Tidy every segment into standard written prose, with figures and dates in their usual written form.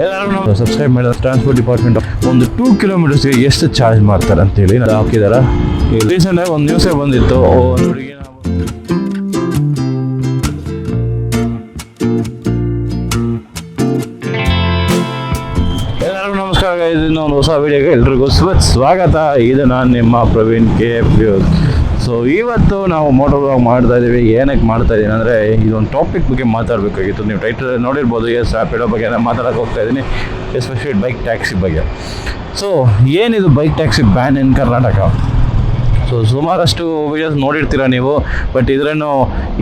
ಎಲ್ಲರೂ ನಾವು ಸಬ್ಸ್ಕ್ರೈಬ್ ಮಾಡಿದ ಟ್ರಾನ್ಸ್ಪೋರ್ಟ್ ಡಿಪಾರ್ಟ್ಮೆಂಟ್ ಒಂದು 2 ಕಿಲೋಮೀಟರ್ಸ್ಗೆ ಎಷ್ಟು ಚಾರ್ಜ್ ಮಾಡ್ತಾರೆ ಅಂತೇಳಿ ಹಾಕಿದಾರ. ರೀಸೆಂಟಾಗಿ ಒಂದು ನ್ಯೂಸೇ ಬಂದಿತ್ತು, ಹುಡುಗಿ ಇದನ್ನ ಒಂದು ಹೊಸ ವಿಡಿಯೋಗೆ ಎಲ್ರಿಗೂ ಸ್ವಾಗತ. ಇದು ನಾನು ನಿಮ್ಮ ಪ್ರವೀಣ್ KF. ಸೊ ಇವತ್ತು ನಾವು ಮೋಟರ್ ವ್ಲಾಗ್ ಮಾಡ್ತಾ ಇದ್ದೀವಿ. ಏನಕ್ಕೆ ಮಾಡ್ತಾ ಇದ್ದೀನಿ ಅಂದರೆ ಇದೊಂದು ಟಾಪಿಕ್ ಬಗ್ಗೆ ಮಾತಾಡಬೇಕಾಗಿತ್ತು. ನೀವು ಟೈಟಲ್ ನೋಡಿರ್ಬೋದು, ರ್ಯಾಪಿಡೋ ಬಗ್ಗೆ ನಾನು ಮಾತಾಡೋಕೆ ಹೋಗ್ತಾ ಇದ್ದೀನಿ, ಎಸ್ಪೆಷಲಿ ಬೈಕ್ ಟ್ಯಾಕ್ಸಿ ಬಗ್ಗೆ. ಸೊ ಏನಿದು ಬೈಕ್ ಟ್ಯಾಕ್ಸಿ ಬ್ಯಾನ್ ಇನ್ ಕರ್ನಾಟಕ? ಸೊ ಸುಮಾರಷ್ಟು ವೀಡಿಯೋಸ್ ನೋಡಿರ್ತೀರ ನೀವು, ಬಟ್ ಇದನ್ನು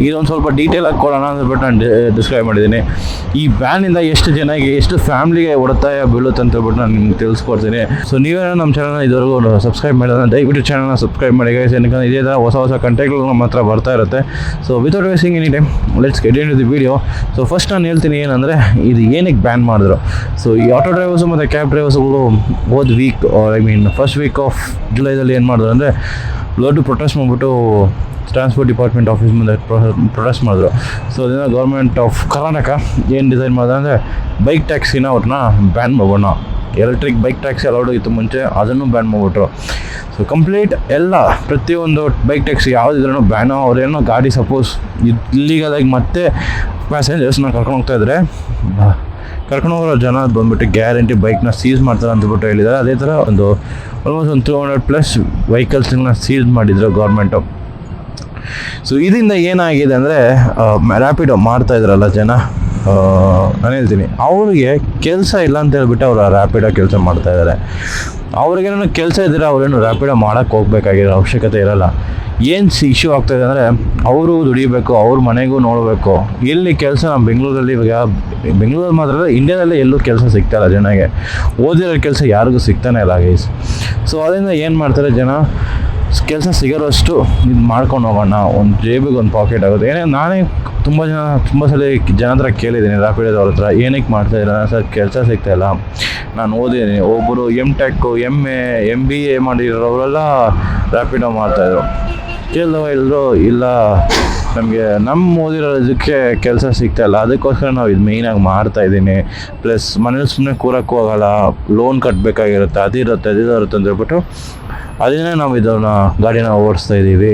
ಇದೊಂದು ಸ್ವಲ್ಪ ಡೀಟೇಲಾಗಿ ಕೊಡೋಣ ಅಂದ್ಬಿಟ್ಟು ನಾನು ಡಿಸ್ಕ್ರೈಬ್ ಮಾಡಿದ್ದೀನಿ. ಈ ಬ್ಯಾನಿಂದ ಎಷ್ಟು ಜನಕ್ಕೆ, ಎಷ್ಟು ಫ್ಯಾಮ್ಲಿಗೆ ಒಡೆತಾಯ ಬೀಳುತ್ತೆ ಅಂತ ಹೇಳ್ಬಿಟ್ಟು ನಾನು ನಿಮ್ಗೆ ತಿಳಿಸ್ಕೊಡ್ತೀನಿ. ಸೊ ನೀವೇನೋ ನಮ್ಮ ಚಾನಲ್ನ ಇದುವರೆಗೂ ಸಬ್ಸ್ಕ್ರೈಬ್ ಮಾಡಿದ್ರೆ ದಯವಿಟ್ಟು ಚಾನಲ್ನ ಸಬ್ಸ್ಕ್ರೈಬ್ ಮಾಡಿ ಗೈಸ್, ಏನಕ್ಕೆ ಇದೇ ಥರ ಹೊಸ ಕಂಟೆಂಟ್ಗಳು ನಮ್ಮ ಹತ್ರ ಬರ್ತಾ ಇರುತ್ತೆ. So without wasting any time let's get into the video. So first ನಾನು ಹೇಳ್ತೀನಿ ಏನಂದರೆ ಇದು ಏನಕ್ಕೆ ಬ್ಯಾನ್ ಮಾಡಿದ್ರು. ಸೊ ಈ ಆಟೋ ಡ್ರೈವರ್ಸು ಮತ್ತು ಕ್ಯಾಬ್ ಡ್ರೈವರ್ಸ್ಗಳು ಫಸ್ಟ್ ವೀಕ್ ಆಫ್ ಜುಲೈದಲ್ಲಿ ಏನು ಮಾಡಿದ್ರು ಅಂದರೆ ದೊಡ್ಡ ಪ್ರೊಟೆಸ್ಟ್ ಮಾಡಿಬಿಟ್ಟು ಟ್ರಾನ್ಸ್ಪೋರ್ಟ್ ಡಿಪಾರ್ಟ್ಮೆಂಟ್ ಆಫೀಸ್ ಮುಂದೆ ಪ್ರೊಟೆಸ್ಟ್ ಮಾಡಿದ್ರು. ಸೊ ಅದನ್ನು ಗೌರ್ಮೆಂಟ್ ಆಫ್ ಕರ್ನಾಟಕ ಏನು ಡಿಸೈಡ್ ಮಾಡಿದ್ರೆ ಅಂದರೆ ಬೈಕ್ ಟ್ಯಾಕ್ಸಿನ ಅವ್ರನ್ನ ಬ್ಯಾನ್ ಮಾಡೋಣ. ಎಲೆಕ್ಟ್ರಿಕ್ ಬೈಕ್ ಟ್ಯಾಕ್ಸಿ ಅಲೌಡ್ ಇತ್ತು ಮುಂಚೆ, ಅದನ್ನು ಬ್ಯಾನ್ ಮಾಡಿಬಿಟ್ರು. ಸೊ ಕಂಪ್ಲೀಟ್ ಎಲ್ಲ ಪ್ರತಿಯೊಂದು ಬೈಕ್ ಟ್ಯಾಕ್ಸಿ ಯಾವುದಿದ್ರೂ ಬ್ಯಾನು. ಅವ್ರೇನೋ ಗಾಡಿ ಸಪೋಸ್ ಇಲ್ಲಿಗಲಾಗಿ ಮತ್ತೆ ಪ್ಯಾಸೆಂಜರ್ಸ್ನ ಕರ್ಕೊಂಡು ಹೋಗ್ತಾಯಿದ್ರೆ ಕರ್ಕೊಂಡೋಗಿರೋ ಜನ ಬಂದುಬಿಟ್ಟು ಗ್ಯಾರಂಟಿ ಬೈಕ್ನ ಸೀಸ್ ಮಾಡ್ತಾರೆ ಅಂತಬಿಟ್ಟು ಹೇಳಿದ್ದಾರೆ. ಅದೇ ಥರ ಆಲ್ಮೋಸ್ಟ್ ಒಂದು 200+ ವೆಹಿಕಲ್ಸ್ಗಳನ್ನ ಸೀಸ್ ಮಾಡಿದ್ರು ಗೌರ್ಮೆಂಟು. ಸೊ ಇದರಿಂದ ಏನಾಗಿದೆ ಅಂದರೆ ರ್ಯಾಪಿಡೋ ಮಾಡ್ತಾಯಿದ್ರಲ್ಲ ಜನ, ನಾನು ಹೇಳ್ತೀನಿ ಅವ್ರಿಗೆ ಕೆಲಸ ಇಲ್ಲ ಅಂತ ಹೇಳ್ಬಿಟ್ಟು ಅವರು ರ್ಯಾಪಿಡೋ ಕೆಲಸ ಮಾಡ್ತಾಯಿದ್ದಾರೆ. ಅವ್ರಿಗೇನೋ ಕೆಲಸ ಇದ್ದರೆ ಅವರೇನು ರ್ಯಾಪಿಡೋ ಮಾಡೋಕ್ಕೆ ಹೋಗ್ಬೇಕಾಗಿರೋ ಅವಶ್ಯಕತೆ ಇರೋಲ್ಲ. ಏನು ಇಶ್ಯೂ ಆಗ್ತಾಯಿದೆ ಅಂದರೆ ಅವರು ದುಡಿಬೇಕು, ಅವ್ರ ಮನೆಗೂ ನೋಡಬೇಕು. ಇಲ್ಲಿ ಕೆಲಸ ನಮ್ಮ ಬೆಂಗಳೂರಲ್ಲಿ, ಇವಾಗ ಬೆಂಗಳೂರಲ್ಲಿ ಮಾತ್ರ ಅಲ್ಲ, ಇಂಡಿಯಾದಲ್ಲೇ ಎಲ್ಲೂ ಕೆಲಸ ಸಿಗ್ತಾಯಿಲ್ಲ ಜನಗೆ. ಓದಿರೋ ಕೆಲಸ ಯಾರಿಗೂ ಸಿಗ್ತಾನೆ ಇಲ್ಲ ಗೈಸ್. ಸೊ ಅದರಿಂದ ಏನು ಮಾಡ್ತಾರೆ ಜನ, ಕೆಲಸ ಸಿಗೋರಷ್ಟು ಇದು ಮಾಡ್ಕೊಂಡು ಹೋಗೋಣ, ಒಂದು ಜೇಬಿಗೆ ಒಂದು ಪಾಕೆಟ್ ಆಗುತ್ತೆ. ನಾನೇ ತುಂಬ ಸಲ ಜನ ಹತ್ರ ಕೇಳಿದ್ದೀನಿ, ರ್ಯಾಪಿಡೋದವ್ರ ಹತ್ರ, ಏನಕ್ಕೆ ಮಾಡ್ತಾಯಿಲ್ಲ ಸರ್, ಕೆಲಸ ಸಿಗ್ತಾಯಿಲ್ಲ, ನಾನು ಓದಿದ್ದೀನಿ. ಒಬ್ಬರು MTech MA MBA ಮಾಡಿರೋರೆಲ್ಲ ರ್ಯಾಪಿಡೋ ಮಾಡ್ತಾಯಿದ್ರು. ಕೇಳಿದವ ಹೇಳಿದ್ರು, ಇಲ್ಲ ನಮಗೆ ನಮ್ಮ ಓದಿರೋ ಇದಕ್ಕೆ ಕೆಲಸ ಸಿಗ್ತಾಯಿಲ್ಲ, ಅದಕ್ಕೋಸ್ಕರ ನಾವು ಇದು ಮೇಯ್ನಾಗಿ ಮಾಡ್ತಾಯಿದ್ದೀನಿ. ಪ್ಲಸ್ ಮನೇಲಿ ಸುಮ್ಮನೆ ಕೂರಕ್ಕೆ ಹೋಗಲ್ಲ, ಲೋನ್ ಕಟ್ಟಬೇಕಾಗಿರುತ್ತೆ, ಅದಿರುತ್ತೆ ಅಂತ ಹೇಳ್ಬಿಟ್ಟು ಅದನ್ನೇ ನಾವು ಇದನ್ನು ಗಾಡಿನ ಓಡಿಸ್ತಾ ಇದ್ದೀವಿ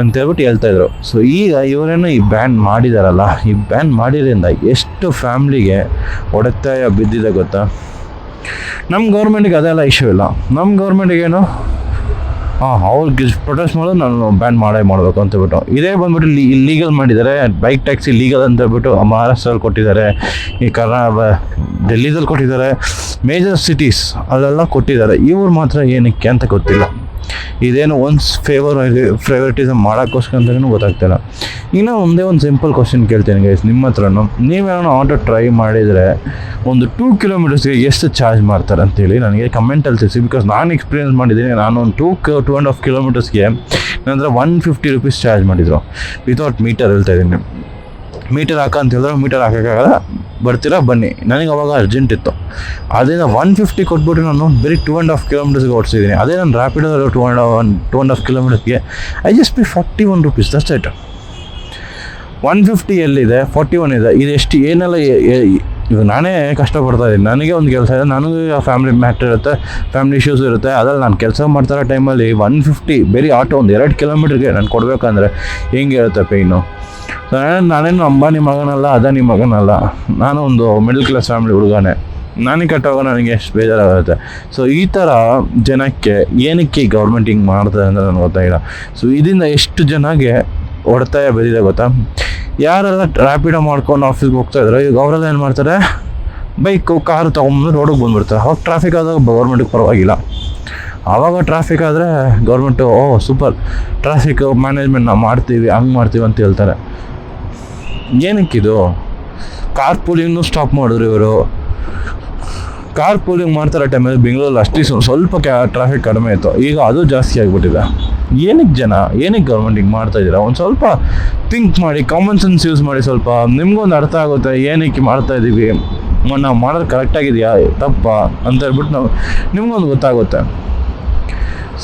ಅಂತೇಳ್ಬಿಟ್ಟು ಹೇಳ್ತಾಯಿದ್ರು. ಸೊ ಈಗ ಇವರೇನು ಈ ಬ್ಯಾನ್ ಮಾಡಿದಾರಲ್ಲ, ಈ ಬ್ಯಾನ್ ಮಾಡಿದ್ರಿಂದ ಎಷ್ಟು ಫ್ಯಾಮ್ಲಿಗೆ ಹೊಡೆತಾಯ ಬಿದ್ದಿದೆ ಗೊತ್ತಾ. ನಮ್ಮ ಗೌರ್ಮೆಂಟಿಗೆ ಅದೆಲ್ಲ ಇಶ್ಯೂ ಇಲ್ಲ. ನಮ್ಮ ಗೌರ್ಮೆಂಟಿಗೇನು ಅವ್ರಿಗೆ ಪ್ರೊಟೆಸ್ಟ್ ಮಾಡೋದು ನಾನು ಬ್ಯಾನ್ ಮಾಡಬೇಕು ಅಂತೇಳ್ಬಿಟ್ಟು, ಇದೇ ಬಂದ್ಬಿಟ್ಟು ಇಲ್ಲೀಗಲ್ ಮಾಡಿದ್ದಾರೆ. ಬೈಕ್ ಟ್ಯಾಕ್ಸಿ ಲೀಗಲ್ ಅಂತೇಳ್ಬಿಟ್ಟು ಮಹಾರಾಷ್ಟ್ರಲ್ಲಿ ಕೊಟ್ಟಿದ್ದಾರೆ, ಈ ಡೆಲ್ಲಿದಲ್ಲಿ ಕೊಟ್ಟಿದ್ದಾರೆ, ಮೇಜರ್ ಸಿಟೀಸ್ ಅಲ್ಲೆಲ್ಲ ಕೊಟ್ಟಿದ್ದಾರೆ. ಇವ್ರು ಮಾತ್ರ ಏನಕ್ಕೆ ಅಂತ ಗೊತ್ತಿಲ್ಲ. ಇದೇನು ಒಂದು ಫೇವರಿಟಿಸಮ್ ಮಾಡೋಕ್ಕೋಸ್ಕರ ಅಂತಲೂ ಗೊತ್ತಾಗ್ತಿಲ್ಲ. ಇನ್ನೂ ಒಂದೇ ಒಂದು ಸಿಂಪಲ್ ಕ್ವಶನ್ ಕೇಳ್ತೀನಿ ಗೈಸ್ ನಿಮ್ಮ ಹತ್ರನೂ, ನೀವೇನೋ ಆಟೋ ಟ್ರೈ ಮಾಡಿದರೆ ಒಂದು 2 ಕಿಲೋಮೀಟರ್ಸ್ಗೆ ಎಷ್ಟು ಚಾರ್ಜ್ ಮಾಡ್ತಾರೆ ಅಂತೇಳಿ ನನಗೆ ಕಮೆಂಟಲ್ಲಿ ತಿಳಿಸಿ. ಬಿಕಾಸ್ ನಾನು ಎಕ್ಸ್ಪೀರಿಯೆನ್ಸ್ ಮಾಡಿದ್ದೀನಿ. ನಾನು ಒಂದು 2.5 ಕಿಲೋಮೀಟರ್ಸ್ಗೆ ನಂತರ 150 ರೂಪೀಸ್ ಚಾರ್ಜ್ ಮಾಡಿದರು ವಿತೌಟ್ ಮೀಟರ್. ಹೇಳ್ತಾ ಇದ್ದೀನಿ, ಮೀಟರ್ ಅಂತ ಹೇಳಿದ್ರೆ ಮೀಟರ್ ಹಾಕೋಕ್ಕಾಗಲ್ಲ, ಬರ್ತೀರಾ ಬನ್ನಿ. ನನಗೆ ಅವಾಗ ಅರ್ಜೆಂಟ್ ಇತ್ತು, ಅದರಿಂದ 150 ಕೊಟ್ಬಿಟ್ಟು ನಾನು ಬರೀ 2.5 ಕಿಲೋಮೀಟರ್ಸ್ಗೆ ಓಡಿಸಿದ್ದೀನಿ. ಅದೇ ನಾನು ರ್ಯಾಪಿಡೋದಲ್ಲಿ 2.5 ಕಿಲೋಮೀಟರ್ಸ್ಗೆ I just pay 41 rupees, that's it. 150 ಎಲ್ಲಿದೆ, 41 ಇದೆ. ಇದೆಷ್ಟು ಏನೆಲ್ಲ ಇವಾಗ ನಾನೇ ಕಷ್ಟಪಡ್ತಾ ಇದ್ದೀನಿ. ನನಗೆ ಒಂದು ಕೆಲಸ ಇದೆ, ನನಗೂ ಫ್ಯಾಮಿಲಿ ಮ್ಯಾಟ್ರ್ ಇರುತ್ತೆ, ಫ್ಯಾಮಿಲಿ ಇಶ್ಯೂಸ್ ಇರುತ್ತೆ. ಅದ್ರಲ್ಲಿ ನಾನು ಕೆಲಸ ಮಾಡ್ತಾರೋ ಟೈಮಲ್ಲಿ 150 ಬರೀ ಆಟೋ ಒಂದು 2 ಕಿಲೋಮೀಟ್ರಿಗೆ ನಾನು ಕೊಡಬೇಕಂದ್ರೆ ಹೆಂಗೆ ಇರುತ್ತೆ ಪೇಯ್ನು. ಸೊ ನಾನೇನು ಅಂಬಾನಿ ಮಗನಲ್ಲ, ಅದಾನಿ ಮಗನಲ್ಲ, ನಾನು ಒಂದು ಮಿಡಲ್ ಕ್ಲಾಸ್ ಫ್ಯಾಮಿಲಿ ಹುಡುಗನೇ. ನನಗೆ ಕಟ್ಟೋಗ ನನಗೆ ಎಷ್ಟು ಬೇಜಾರಾಗುತ್ತೆ. ಸೊ ಈ ಥರ ಜನಕ್ಕೆ ಏನಕ್ಕೆ ಗೌರ್ಮೆಂಟ್ ಹಿಂಗೆ ಮಾಡ್ತಾರೆ ಅಂತ ನನಗೆ ಗೊತ್ತಾಗಿಲ್ಲ. ಸೊ ಇದರಿಂದ ಎಷ್ಟು ಜನಗೆ ಹೊಡೆತಾಯ ಬೆದಿದೆ ಗೊತ್ತಾ. ಯಾರೆಲ್ಲ ರ್ಯಾಪಿಡೋ ಮಾಡ್ಕೊಂಡು ಆಫೀಸ್ಗೆ ಹೋಗ್ತಾಯಿದ್ರು, ಈಗ ಅವರೆಲ್ಲ ಏನು ಮಾಡ್ತಾರೆ, ಬೈಕು ಕಾರು ತೊಗೊಂಬಂದು ರೋಡಿಗೆ ಬಂದುಬಿಡ್ತಾರೆ. ಅವಾಗ ಟ್ರಾಫಿಕ್ ಆದಾಗ ಗೌರ್ಮೆಂಟಿಗೆ ಪರವಾಗಿಲ್ಲ. ಆವಾಗ ಟ್ರಾಫಿಕ್ ಆದರೆ ಗೌರ್ಮೆಂಟು ಸೂಪರ್ ಟ್ರಾಫಿಕ್ ಮ್ಯಾನೇಜ್ಮೆಂಟ್ ನಾವು ಮಾಡ್ತೀವಿ, ಹಂಗೆ ಮಾಡ್ತೀವಿ ಅಂತ ಹೇಳ್ತಾರೆ. ಏನಕ್ಕಿದು? ಕಾರ್ ಪೂಲಿಂಗ್ನು ಸ್ಟಾಪ್ ಮಾಡಿದ್ರು ಇವರು. ಕಾರ್ ಪೂಲಿಂಗ್ ಮಾಡ್ತಾರೋ ಟೈಮಲ್ಲಿ ಬೆಂಗಳೂರಲ್ಲಿ ಅಷ್ಟೇ ಸ್ವಲ್ಪ ಟ್ರಾಫಿಕ್ ಕಡಿಮೆ ಇತ್ತು, ಈಗ ಅದು ಜಾಸ್ತಿ ಆಗಿಬಿಟ್ಟಿದೆ. ಏನಕ್ಕೆ ಗೌರ್ಮೆಂಟ್ ಹಿಂಗೆ ಮಾಡ್ತಾಯಿದ್ದೀರಾ? ಒಂದು ಸ್ವಲ್ಪ ಥಿಂಕ್ ಮಾಡಿ, ಕಾಮನ್ ಸೆನ್ಸ್ ಯೂಸ್ ಮಾಡಿ. ಸ್ವಲ್ಪ ನಿಮ್ಗೊಂದು ಅರ್ಥ ಆಗುತ್ತೆ ಏನಕ್ಕೆ ಮಾಡ್ತಾಯಿದ್ದೀವಿ, ನಾವು ಮಾಡೋದು ಕರೆಕ್ಟಾಗಿದೆಯಾ ತಪ್ಪ ಅಂತ ಹೇಳ್ಬಿಟ್ಟು ನಿಮ್ಗೊಂದು ಗೊತ್ತಾಗುತ್ತೆ.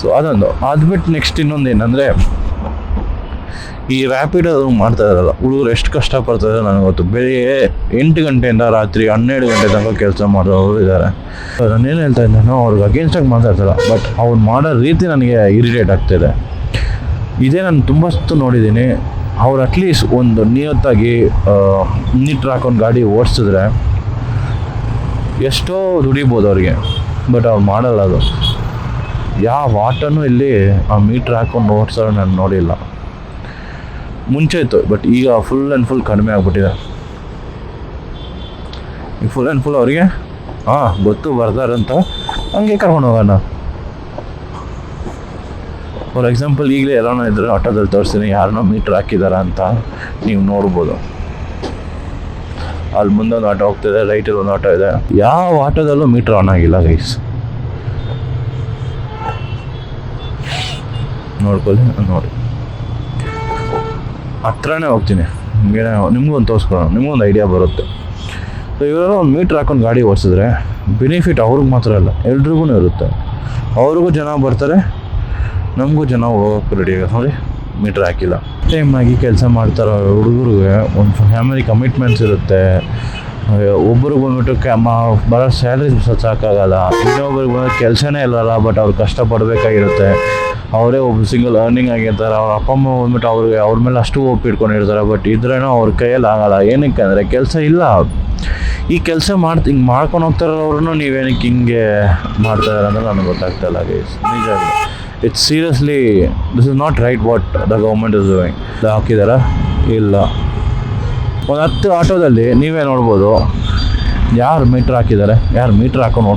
ಸೊ ಅದೊಂದು. ಅದು ಬಿಟ್ಟು ನೆಕ್ಸ್ಟ್ ಇನ್ನೊಂದು ಏನಂದರೆ, ಈ ರ್ಯಾಪಿಡ್ ಅದು ಮಾಡ್ತಾ ಇದ್ದಾರಲ್ಲ ಹುಡುಗರು ಎಷ್ಟು ಕಷ್ಟಪಡ್ತಾರೆ ನನಗೆ ಗೊತ್ತು. ಬೆಳಿಗ್ಗೆ 8 ಗಂಟೆಯಿಂದ ರಾತ್ರಿ 12 ಗಂಟೆ ತನಕ ಕೆಲಸ ಮಾಡೋರು ಇದ್ದಾರೆ. ನಾನೇನು ಹೇಳ್ತಾ ಇದ್ದೇನೋ ಅವ್ರಿಗೆ ಅಗೇನ್ಸ್ಟಾಗಿ ಮಾತಾಡ್ತಾಯಿಲ್ಲ, ಬಟ್ ಅವ್ರು ಮಾಡೋ ರೀತಿ ನನಗೆ ಇರಿಟೇಟ್ ಆಗ್ತಾಯಿದೆ. ಇದೇ ನಾನು ತುಂಬ ನೋಡಿದ್ದೀನಿ. ಅವ್ರು ಅಟ್ಲೀಸ್ಟ್ ಒಂದು ನಿಯತ್ತಾಗಿ ಮೀಟ್ರ್ ಹಾಕೊಂಡು ಗಾಡಿ ಓಡಿಸಿದ್ರೆ ಎಷ್ಟೋ ದುಡಿಬೋದು ಅವ್ರಿಗೆ, ಬಟ್ ಅವ್ರು ಮಾಡಲ್ಲ. ಅದು ಯಾವ ಆಟೋನೂ ಇಲ್ಲಿ ಆ ಮೀಟ್ರ್ ಹಾಕೊಂಡು ಓಡಿಸೋರು ನಾನು ನೋಡಿಲ್ಲ. ಮುಂಚೆ ಇತ್ತು, ಬಟ್ ಈಗ ಫುಲ್ ಆ್ಯಂಡ್ ಫುಲ್ ಕಡಿಮೆ ಆಗಿಬಿಟ್ಟಿದೆ. ಈಗ ಫುಲ್ ಆ್ಯಂಡ್ ಫುಲ್ ಅವರಿಗೆ ಗೊತ್ತು ಬರ್ತಾರಂತ ಹಂಗೆ ಕರ್ಕೊಂಡು ಹೋಗೋಣ. ಫಾರ್ ಎಕ್ಸಾಂಪಲ್ ಈಗಲೇ ಎಲ್ಲನೋ ಇದ್ರೆ ಆಟೋದಲ್ಲಿ ತೋರಿಸ್ತೀನಿ ಯಾರನ್ನೋ ಮೀಟ್ರ್ ಹಾಕಿದಾರ ಅಂತ ನೀವು ನೋಡ್ಬೋದು. ಅಲ್ಲಿ ಮುಂದೊಂದು ಆಟೋ ಹೋಗ್ತಿದೆ, ರೈಟಲ್ಲಿ ಒಂದು ಆಟೋ ಇದೆ. ಯಾವ ಆಟೋದಲ್ಲೂ ಮೀಟ್ರ್ ಆನ್ ಆಗಿಲ್ಲ ಗೈಸ್, ನೋಡ್ಕೊಳ್ಳಿ. ನೋಡಿ ಹತ್ರನೇ ಹೋಗ್ತೀನಿ, ನಿಮ್ಗೊಂದು ತೋರಿಸ್ಕೊಳ್ಳೋಣ, ನಿಮ್ಗೊಂದು ಐಡಿಯಾ ಬರುತ್ತೆ. ಸೊ ಇವರು ಒಂದು ಮೀಟ್ರ್ ಹಾಕೊಂಡು ಗಾಡಿ ಓಡಿಸಿದ್ರೆ ಬೆನಿಫಿಟ್ ಅವ್ರಿಗೆ ಮಾತ್ರ ಅಲ್ಲ, ಎಲ್ರಿಗೂ ಇರುತ್ತೆ. ಅವ್ರಿಗೂ ಜನ ಬರ್ತಾರೆ, ನಮಗೂ ಜನ ಹೋಗೋಕೆ ರೆಡಿ ಆಗುತ್ತೆ. ನೋಡಿ ಮೀಟ್ರ್ ಹಾಕಿಲ್ಲ. ಟೈಮಾಗಿ ಕೆಲಸ ಮಾಡ್ತಾರೋ ಹುಡುಗರಿಗೆ ಒಂದು ಫ್ಯಾಮಿಲಿ ಕಮಿಟ್ಮೆಂಟ್ಸ್ ಇರುತ್ತೆ. ಒಬ್ರಿಗೆ ಬಂದ್ಬಿಟ್ಟು ಬರೋ ಸ್ಯಾಲ್ರಿ ಸಾಕಾಗಲ್ಲ, ಇನ್ನೊಬ್ರಿಗೆ ಬಂದು ಕೆಲಸನೇ ಇಲ್ಲಲ್ಲ, ಬಟ್ ಅವ್ರು ಕಷ್ಟಪಡಬೇಕಾಗಿರುತ್ತೆ. ಅವರೇ ಒಬ್ಬ ಸಿಂಗಲ್ ಅರ್ನಿಂಗ್ ಆಗಿರ್ತಾರೆ. ಅವ್ರ ಅಪ್ಪ ಅಮ್ಮ ಬಂದ್ಬಿಟ್ಟು ಅವ್ರ ಮೇಲೆ ಅಷ್ಟು ಒಪ್ಪು ಇಟ್ಕೊಂಡಿರ್ತಾರೆ, ಬಟ್ ಇದ್ರೇನೋ ಅವ್ರ ಕೈಯಲ್ಲಿ ಆಗಲ್ಲ. ಏನಕ್ಕೆ ಅಂದರೆ ಕೆಲಸ ಇಲ್ಲ. ಈ ಕೆಲಸ ಹಿಂಗೆ ಮಾಡ್ಕೊಂಡು ಹೋಗ್ತಾರವ್ರೂ ನೀವೇನಕ್ಕೆ ಹಿಂಗೆ ಮಾಡ್ತಾಯಿದ್ದಾರೆ ಅಂದರೆ ನನಗೆ ಗೊತ್ತಾಗ್ತಾಯಿಲ್ಲ ಗೈಸ್. ನಿಜ it's seriously this is not right what the government is doing. ಹಾಕಿದಾರ ಇಲ್ಲ. ಒಂದು 10 ಆಟೋದಲ್ಲಿ ನೀವೇ ನೋಡ್ಬೋದು ಯಾರು ಮೀಟ್ರ್ ಹಾಕಿದ್ದಾರೆ, ಯಾರು ಮೀಟ್ರ್ ಹಾಕೊಂಡು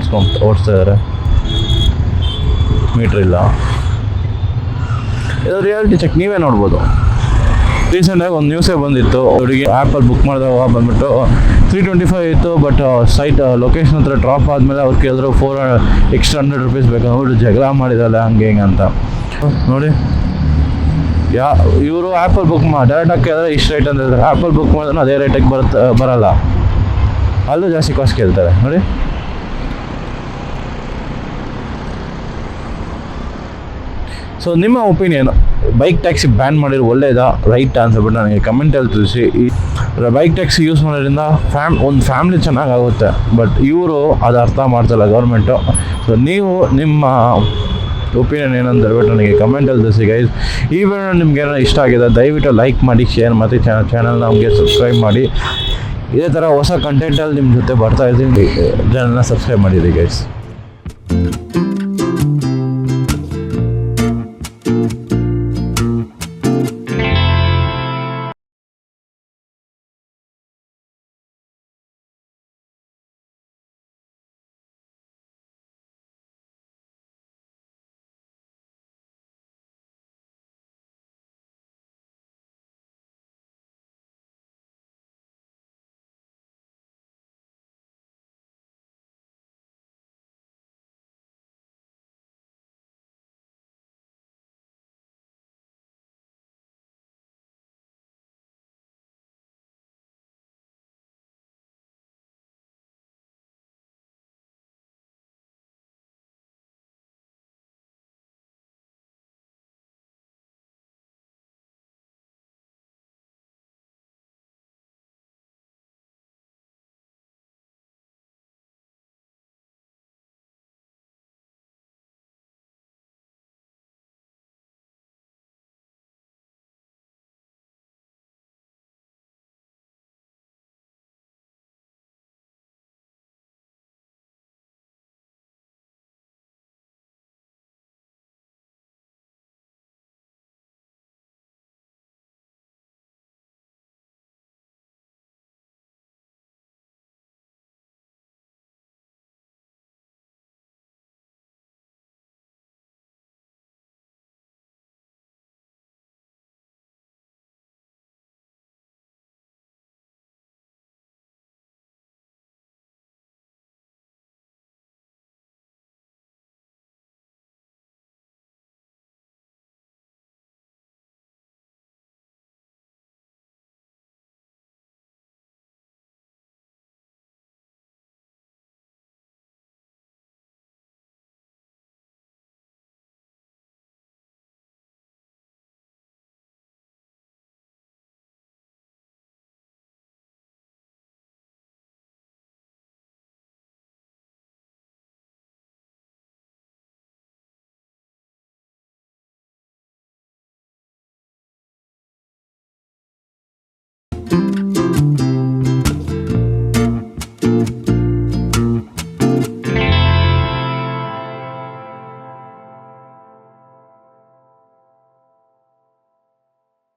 ಓಡಿಸ್ತಾ ಇದ್ದಾರೆ. ಮೀಟ್ರ್ ಇಲ್ಲ. ಇದು ರಿಯಾಲಿಟಿ ಚೆಕ್ ನೀವೇ ನೋಡ್ಬೋದು. ರೀಸೆಂಟಾಗಿ ಒಂದು ನ್ಯೂಸೇ ಬಂದಿತ್ತು, ಹುಡುಗಿ ಆ್ಯಪಲ್ಲಿ ಬುಕ್ ಮಾಡಿದಾಗ ಬಂದ್ಬಿಟ್ಟು 325 ಇತ್ತು, ಬಟ್ ಸೈಟ್ ಲೊಕೇಶನ್ ಹತ್ರ ಡ್ರಾಪ್ ಆದಮೇಲೆ ಅವ್ರು ಕೇಳಿದ್ರು ಎಕ್ಸ್ಟ್ರಾ 100 ರೂಪೀಸ್ ಬೇಕಂದ್ಬಿಟ್ಟು ಜಗಳ ಮಾಡಿದಲ್ಲ ಹಂಗೆ ಹಿಂಗೆ ಅಂತ. ನೋಡಿ ಇವರು ಆ್ಯಪಲ್ಲಿ ಬುಕ್ ಡೈರೆಕ್ಟಾಗಿ ಕೇಳಿದ್ರೆ ಇಷ್ಟು ರೇಟ್ ಅಂತ ಹೇಳ್ತಾರೆ. ಆ್ಯಪಲ್ಲಿ ಬುಕ್ ಮಾಡಿದ್ರೆ ಅದೇ ರೇಟಿಗೆ ಬರಲ್ಲ, ಅಲ್ಲೂ ಜಾಸ್ತಿ ಕಾಸ್ಟ್ ಕೇಳ್ತಾರೆ. ನೋಡಿ ಸೊ ನಿಮ್ಮ ಒಪಿನಿಯನ್, ಬೈಕ್ ಟ್ಯಾಕ್ಸಿ ಬ್ಯಾನ್ ಮಾಡಿರೋ ಒಳ್ಳೇದಾ ರೈಟ್ ಅನ್ಸ್ಬಿಟ್ಟು ನನಗೆ ಕಮೆಂಟಲ್ಲಿ ತಿಳಿಸಿ. ಈ ಬೈಕ್ ಟ್ಯಾಕ್ಸಿ ಯೂಸ್ ಮಾಡೋದ್ರಿಂದ ಒಂದು ಫ್ಯಾಮ್ಲಿ ಚೆನ್ನಾಗಾಗುತ್ತೆ, ಬಟ್ ಇವರು ಅದು ಅರ್ಥ ಮಾಡ್ತಾಯಿಲ್ಲ ಗೌರ್ಮೆಂಟು. ಸೊ ನೀವು ನಿಮ್ಮ ಒಪಿನಿಯನ್ ಏನಂತ ಹೇಳ್ಬಿಟ್ಟು ನನಗೆ ಕಮೆಂಟಲ್ಲಿ ತಿಳಿಸಿ ಗೈಸ್. ಈ ವಿಡಿಯೋ ನಿಮ್ಗೆ ಏನೋ ಇಷ್ಟ ಆಗಿದೆ ದಯವಿಟ್ಟು ಲೈಕ್ ಮಾಡಿ, ಶೇರ್ ಮಾಡಿ, ಚಾನಲ್ನ ನಮಗೆ ಸಬ್ಸ್ಕ್ರೈಬ್ ಮಾಡಿ. ಇದೇ ಥರ ಹೊಸ ಕಂಟೆಂಟಲ್ಲಿ ನಿಮ್ಮ ಜೊತೆ ಬರ್ತಾಯಿದ್ದೀನಿ. ಚಾನಲ್ನ ಸಬ್ಸ್ಕ್ರೈಬ್ ಮಾಡಿರಿ ಗೈಸ್.